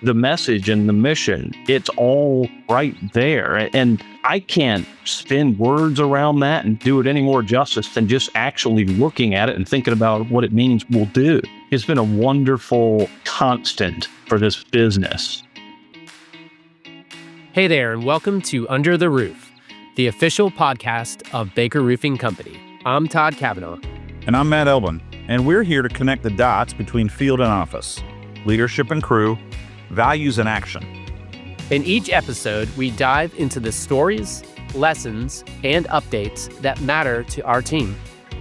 the message and the mission. It's all right there. And I can't spin words around that and do it any more justice than just actually looking at it and thinking about what it means we'll do. It's been a wonderful constant for this business. Hey there, and welcome to Under the Roof, the official podcast of Baker Roofing Company. I'm Todd Kavanaugh. And I'm Matt Elban, and we're here to connect the dots between field and office, leadership and crew, values and action. In each episode, we dive into the stories, lessons, and updates that matter to our team.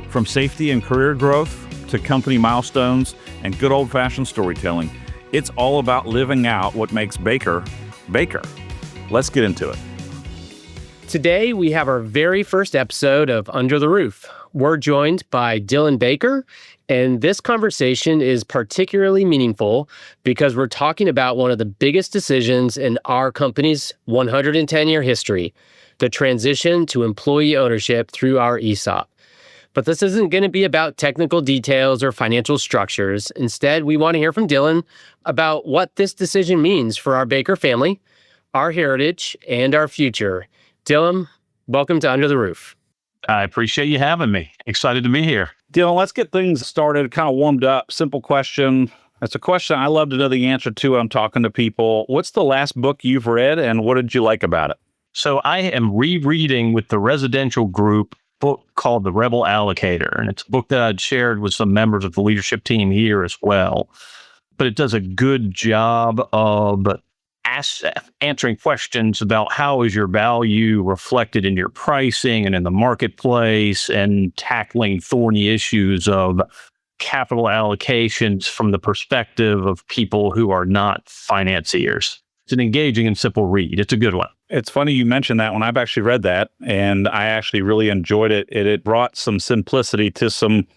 From safety and career growth to company milestones and good old-fashioned storytelling, it's all about living out what makes Baker, Baker. Let's get into it. Today, we have our very first episode of Under the Roof. We're joined by Dylan Baker, and this conversation is particularly meaningful because we're talking about one of the biggest decisions in our company's 110-year history, the transition to employee ownership through our ESOP. But this isn't going to be about technical details or financial structures. Instead, we want to hear from Dylan about what this decision means for our Baker family, our heritage, and our future. Dylan, welcome to Under the Roof. I appreciate you having me. Excited to be here. Dylan, let's get things started, kind of warmed up. Simple question. It's a question I love to know the answer to when I'm talking to people. What's the last book you've read, and what did you like about it? So I am rereading with the residential group a book called The Rebel Allocator, and it's a book that I'd shared with some members of the leadership team here as well. But it does a good job of answering questions about how is your value reflected in your pricing and in the marketplace, and tackling thorny issues of capital allocations from the perspective of people who are not financiers. It's an engaging and simple read. It's a good one. It's funny you mentioned that one. I've actually read that, and I actually really enjoyed it. It brought some simplicity to some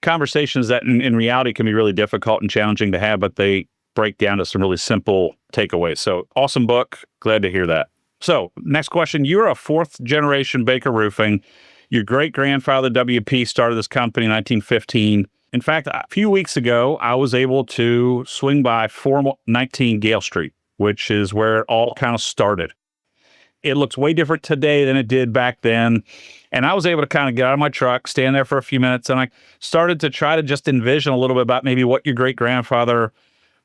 conversations that in reality can be really difficult and challenging to have, but they break down to some really simple takeaways. So awesome book. Glad to hear that. So next question. You're a fourth generation Baker Roofing. Your great-grandfather, WP, started this company in 1915. In fact, a few weeks ago, I was able to swing by 419 Gale Street, which is where it all kind of started. It looks way different today than it did back then. And I was able to kind of get out of my truck, stand there for a few minutes, and I started to try to just envision a little bit about maybe what your great-grandfather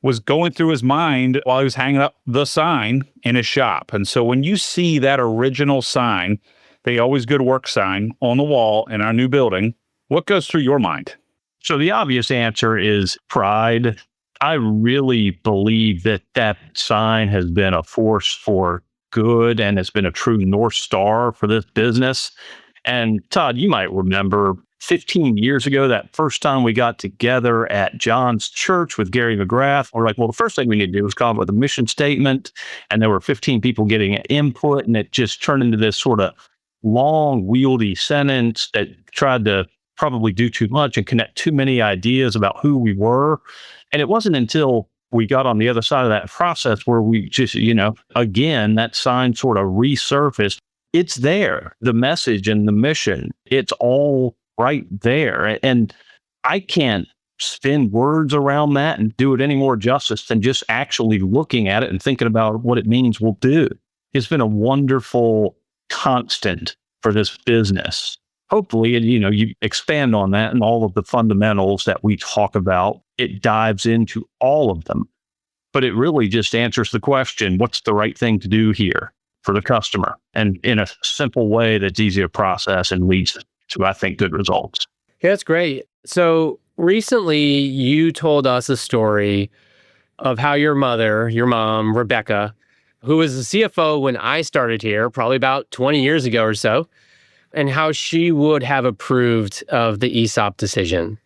was going through his mind while he was hanging up the sign in his shop. And so when you see that original sign, the Always Good Work sign on the wall in our new building, what goes through your mind? So the obvious answer is pride. I really believe that that sign has been a force for good and has been a true North Star for this business. And Todd, you might remember 15 years ago, that first time we got together at John's church with Gary McGrath, we're like, well, the first thing we need to do is come up with a mission statement. And there were 15 people getting input, and it just turned into this sort of long, wieldy sentence that tried to probably do too much and connect too many ideas about who we were. And it wasn't until we got on the other side of that process where we just, again, that sign sort of resurfaced. It's there, the message and the mission. It's all right there. And I can't spin words around that and do it any more justice than just actually looking at it and thinking about what it means we'll do. It's been a wonderful constant for this business. Hopefully, you expand on that and all of the fundamentals that we talk about. It dives into all of them, but it really just answers the question, what's the right thing to do here for the customer? And in a simple way that's easy to process and leads to, I think, good results. Yeah, that's great. So recently you told us a story of how your mom, Rebecca, who was the CFO when I started here, probably about 20 years ago or so, and how she would have approved of the ESOP decision.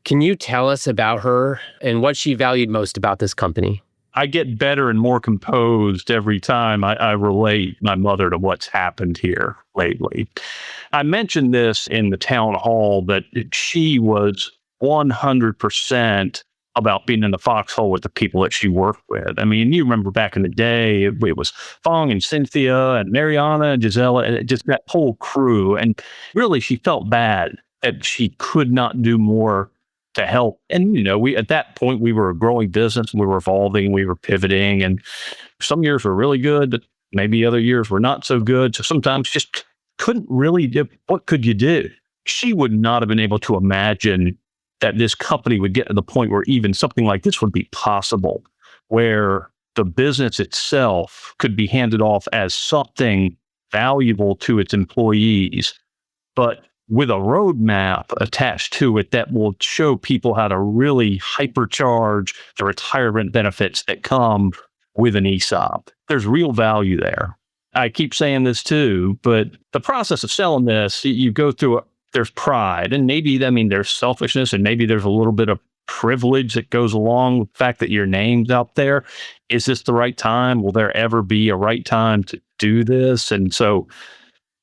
Can you tell us about her and what she valued most about this company? I get better and more composed every time I relate my mother to what's happened here lately. I mentioned this in the town hall that she was 100% about being in the foxhole with the people that she worked with. I mean, you remember back in the day, it was Fong and Cynthia and Mariana and Gisela, and just that whole crew. And really, she felt bad that she could not do more to help. And, we, at that point, we were a growing business, we were evolving, we were pivoting, and some years were really good. Maybe other years were not so good. So sometimes just couldn't really do. What could you do? She would not have been able to imagine that this company would get to the point where even something like this would be possible, where the business itself could be handed off as something valuable to its employees, but with a roadmap attached to it that will show people how to really hypercharge the retirement benefits that come with an ESOP. There's real value there. I keep saying this too, but the process of selling this, you go through there's pride, and maybe, there's selfishness, and maybe there's a little bit of privilege that goes along with the fact that your name's out there. Is this the right time? Will there ever be a right time to do this? And so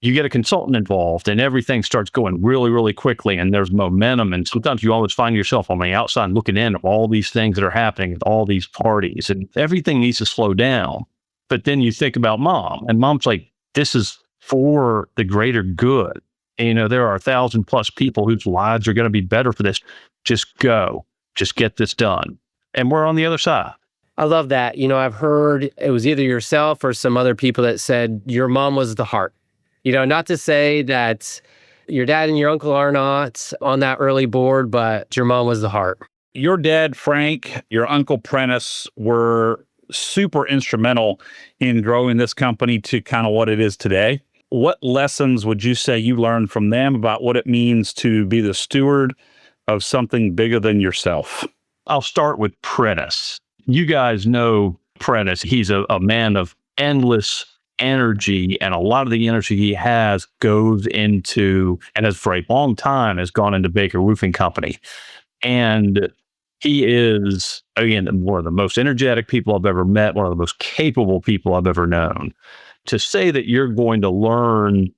you get a consultant involved and everything starts going really, really quickly, and there's momentum. And sometimes you always find yourself on the outside looking in at all these things that are happening at all these parties, and everything needs to slow down. But then you think about mom, and mom's like, this is for the greater good. And, there are 1,000+ people whose lives are going to be better for this. Just go, just get this done. And we're on the other side. I love that. I've heard it was either yourself or some other people that said your mom was the heart. Not to say that your dad and your uncle are not on that early board, but your mom was the heart. Your dad, Frank, your uncle, Prentiss, were super instrumental in growing this company to kind of what it is today. What lessons would you say you learned from them about what it means to be the steward of something bigger than yourself? I'll start with Prentiss. You guys know Prentiss. He's a man of endless energy, and a lot of the energy he has goes into, and has for a long time has gone into Baker Roofing Company. And he is, again, one of the most energetic people I've ever met, one of the most capable people I've ever known. To say that you're going to learn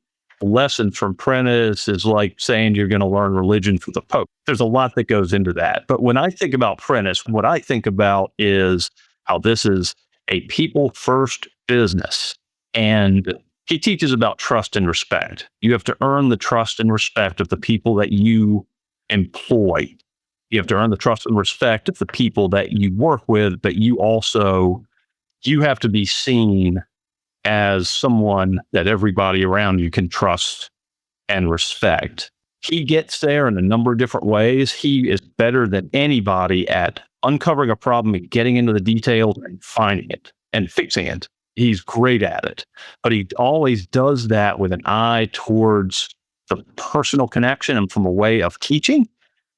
lessons from Prentiss is like saying you're going to learn religion from the Pope. There's a lot that goes into that. But when I think about Prentiss, what I think about is how this is a people-first business. And he teaches about trust and respect. You have to earn the trust and respect of the people that you employ. You have to earn the trust and respect of the people that you work with, but you have to be seen as someone that everybody around you can trust and respect. He gets there in a number of different ways. He is better than anybody at uncovering a problem and getting into the details and finding it and fixing it. He's great at it, but he always does that with an eye towards the personal connection and from a way of teaching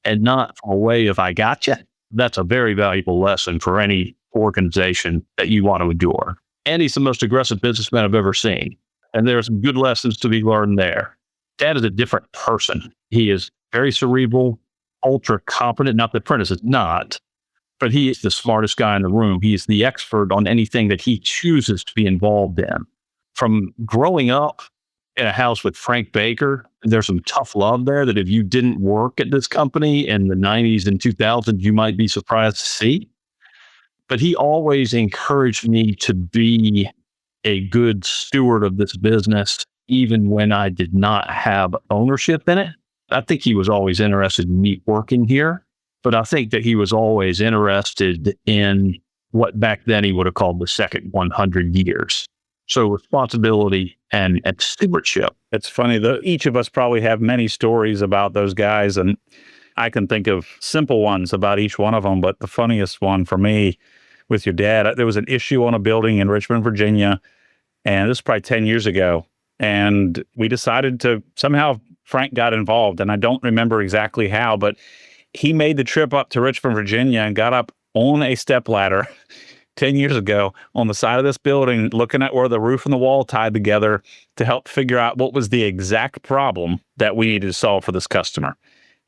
and not from a way of, I gotcha. That's a very valuable lesson for any organization that you want to endure. And he's the most aggressive businessman I've ever seen. And there are some good lessons to be learned there. Dad is a different person. He is very cerebral, ultra competent. Not that Prentiss is not, but he is the smartest guy in the room. He is the expert on anything that he chooses to be involved in. From growing up in a house with Frank Baker, there's some tough love there that if you didn't work at this company in the 90s and 2000s, you might be surprised to see. But he always encouraged me to be a good steward of this business, even when I did not have ownership in it. I think he was always interested in me working here, but I think that he was always interested in what back then he would have called the second 100 years. So responsibility and stewardship. It's funny that each of us probably have many stories about those guys, and I can think of simple ones about each one of them, but the funniest one for me with your dad, there was an issue on a building in Richmond, Virginia, and this was probably 10 years ago. And we decided to, somehow Frank got involved, and I don't remember exactly how, but he made the trip up to Richmond, Virginia and got up on a stepladder 10 years ago on the side of this building, looking at where the roof and the wall tied together to help figure out what was the exact problem that we needed to solve for this customer.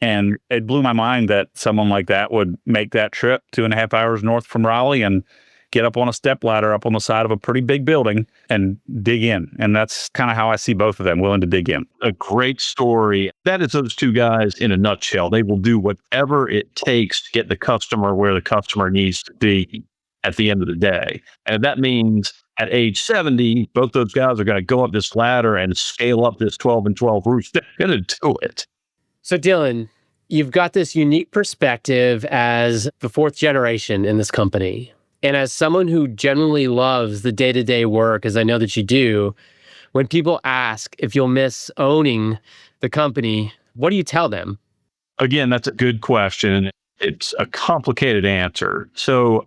And it blew my mind that someone like that would make that trip 2.5 hours north from Raleigh and get up on a stepladder up on the side of a pretty big building and dig in. And that's kind of how I see both of them, willing to dig in. A great story. That is those two guys in a nutshell. They will do whatever it takes to get the customer where the customer needs to be at the end of the day. And that means at age 70, both those guys are going to go up this ladder and scale up this 12 and 12 roof. They're going to do it. So Dylan, you've got this unique perspective as the fourth generation in this company. And as someone who genuinely loves the day-to-day work, as I know that you do, when people ask if you'll miss owning the company, what do you tell them? Again, that's a good question. It's a complicated answer. So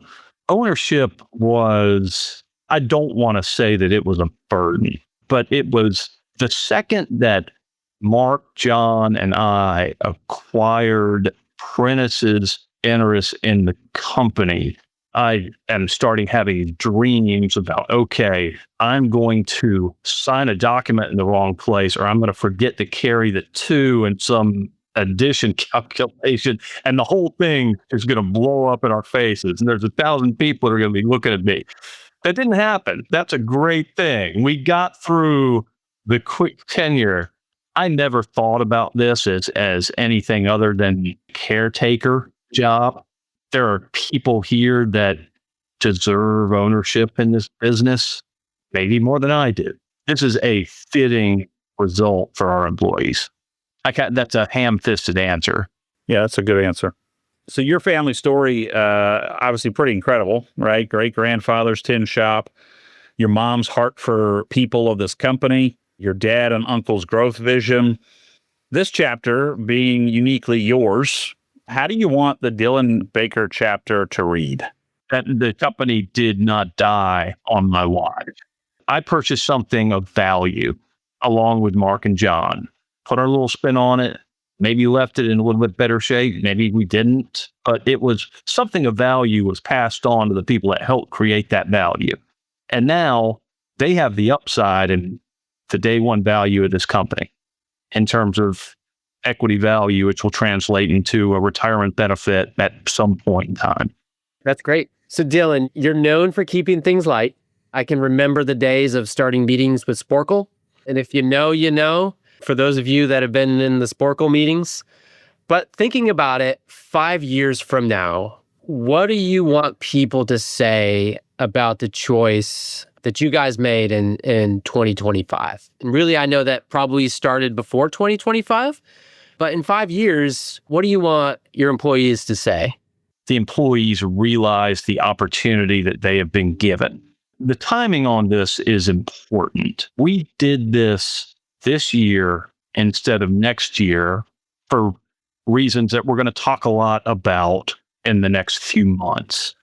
ownership was, I don't want to say that it was a burden, but it was the second that Mark, John, and I acquired Prentiss's interest in the company, I am starting having dreams about, okay, I'm going to sign a document in the wrong place, or I'm going to forget to carry the 2 in some addition calculation, and the whole thing is going to blow up in our faces. And there's 1,000 people that are going to be looking at me. That didn't happen. That's a great thing. We got through the quick tenure. I never thought about this as anything other than caretaker job. There are people here that deserve ownership in this business, maybe more than I do. This is a fitting result for our employees. That's a ham-fisted answer. Yeah, that's a good answer. So your family story, obviously pretty incredible, right? Great-grandfather's tin shop, your mom's heart for people of this company, your dad and uncle's growth vision. This chapter being uniquely yours, how do you want the Dillon Baker chapter to read? That the company did not die on my watch. I purchased something of value along with Mark and John, put our little spin on it, maybe left it in a little bit better shape, maybe we didn't, but it was something of value was passed on to the people that helped create that value. And now they have the upside and the day one value of this company in terms of equity value, which will translate into a retirement benefit at some point in time. That's great. So Dillon, you're known for keeping things light. I can remember the days of starting meetings with Sporkle. And if you know, you know, for those of you that have been in the Sporkle meetings. But thinking about it, 5 years from now, what do you want people to say about the choice that you guys made in 2025? And really, I know that probably started before 2025, but in 5 years, what do you want your employees to say? The employees realize the opportunity that they have been given. The timing on this is important. We did this year instead of next year for reasons that we're going to talk a lot about in the next few months.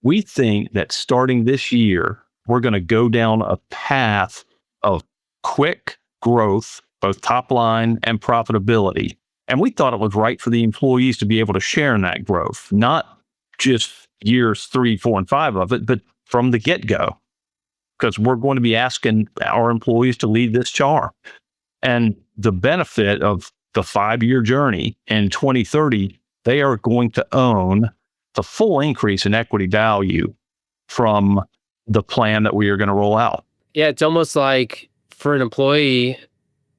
We think that starting this year, we're going to go down a path of quick growth, both top line and profitability. And we thought it was right for the employees to be able to share in that growth, not just years 3, 4, and 5 of it, but from the get-go, because we're going to be asking our employees to lead this charge. And the benefit of the 5-year journey in 2030, they are going to own the full increase in equity value from the plan that we are going to roll out. Yeah, it's almost like for an employee,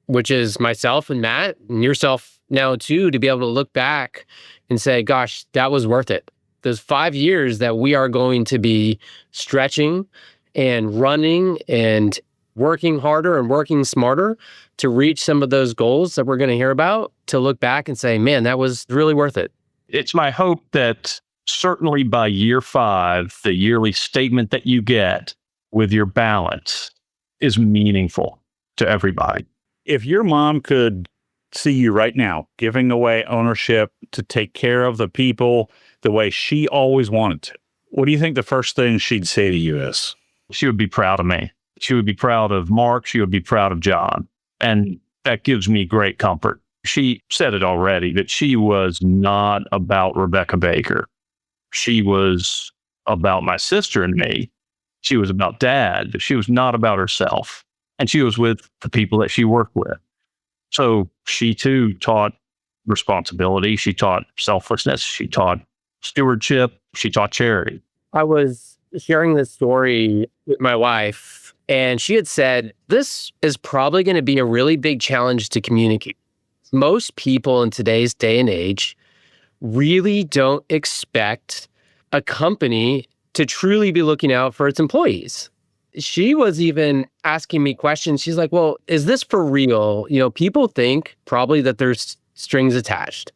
which is myself and Matt and yourself now too, to be able to look back and say, gosh, that was worth it. Those 5 years that we are going to be stretching and running and working harder and working smarter to reach some of those goals that we're going to hear about, to look back and say, man, that was really worth it. It's my hope that certainly by year 5, the yearly statement that you get with your balance is meaningful to everybody. If your mom could see you right now giving away ownership to take care of the people the way she always wanted to, what do you think the first thing she'd say to you is? She would be proud of me. She would be proud of Mark. She would be proud of John. And that gives me great comfort. She said it already, that she was not about Rebecca Baker. She was about my sister and me. She was about Dad, but she was not about herself. And she was with the people that she worked with. So she too taught responsibility. She taught selflessness. She taught stewardship. She taught charity. I was sharing this story with my wife, and she had said, this is probably going to be a really big challenge to communicate. Most people in today's day and age really don't expect a company to truly be looking out for its employees. She was even asking me questions. She's like, well, is this for real? You know, people think probably that there's strings attached.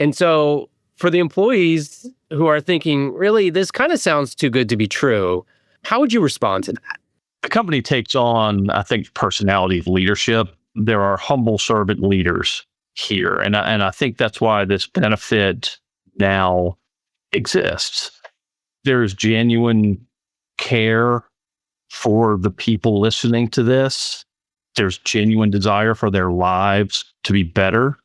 And so for the employees who are thinking, really, this kind of sounds too good to be true, how would you respond to that? The company takes on, I think, personality of leadership. There are humble servant leaders here. And I think that's why this benefit now exists. There's genuine care for the people listening to this. There's genuine desire for their lives to be better.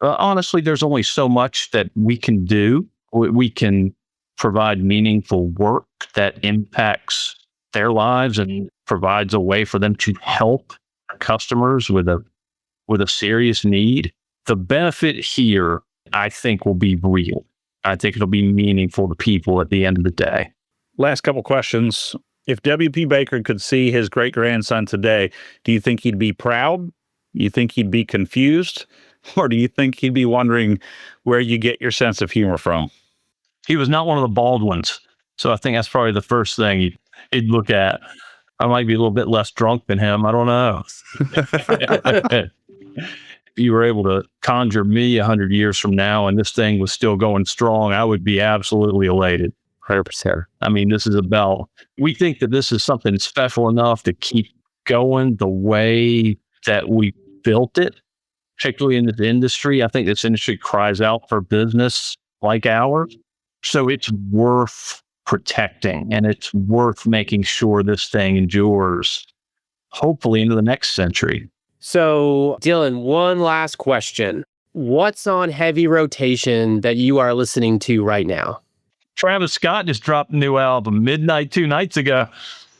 Honestly, there's only so much that we can do. We can provide meaningful work that impacts their lives and provides a way for them to help customers with a serious need. The benefit here, I think, will be real. I think it'll be meaningful to people at the end of the day. Last couple questions. If W.P. Baker could see his great-grandson today, do you think he'd be proud? Do you think he'd be confused? Or do you think he'd be wondering where you get your sense of humor from? He was not one of the bald ones. So I think that's probably the first thing he'd look at. I might be a little bit less drunk than him. I don't know. If you were able to conjure me 100 years from now and this thing was still going strong, I would be absolutely elated. 100%. I mean, this is about, we think that this is something special enough to keep going the way that we built it, particularly in this industry. I think this industry cries out for business like ours. So it's worth protecting, and it's worth making sure this thing endures, hopefully into the next century. So, Dylan, one last question. What's on heavy rotation that you are listening to right now? Travis Scott just dropped a new album, Midnight, 2 nights ago.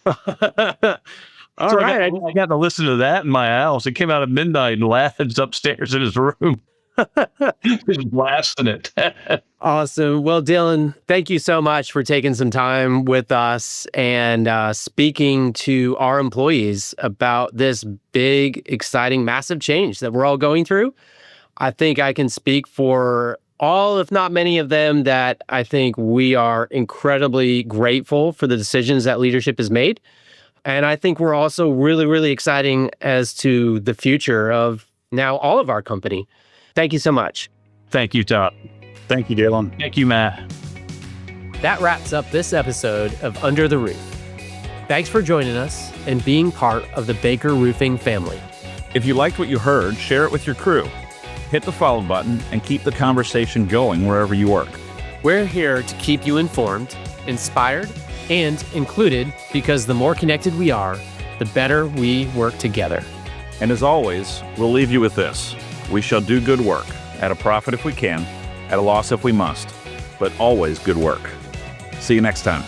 All right. I got to listen to that in my house. It came out at midnight and Lathan's upstairs in his room. Just blasting it. Awesome. Well, Dylan, thank you so much for taking some time with us and speaking to our employees about this big, exciting, massive change that we're all going through. I think I can speak for all, if not many of them, that I think we are incredibly grateful for the decisions that leadership has made. And I think we're also really, really exciting as to the future of now all of our company. Thank you so much. Thank you, Todd. Thank you, Dylan. Thank you, Matt. That wraps up this episode of Under the Roof. Thanks for joining us and being part of the Baker Roofing family. If you liked what you heard, share it with your crew. Hit the follow button and keep the conversation going wherever you work. We're here to keep you informed, inspired, and included, because the more connected we are, the better we work together. And as always, we'll leave you with this. We shall do good work, at a profit if we can, at a loss if we must, but always good work. See you next time.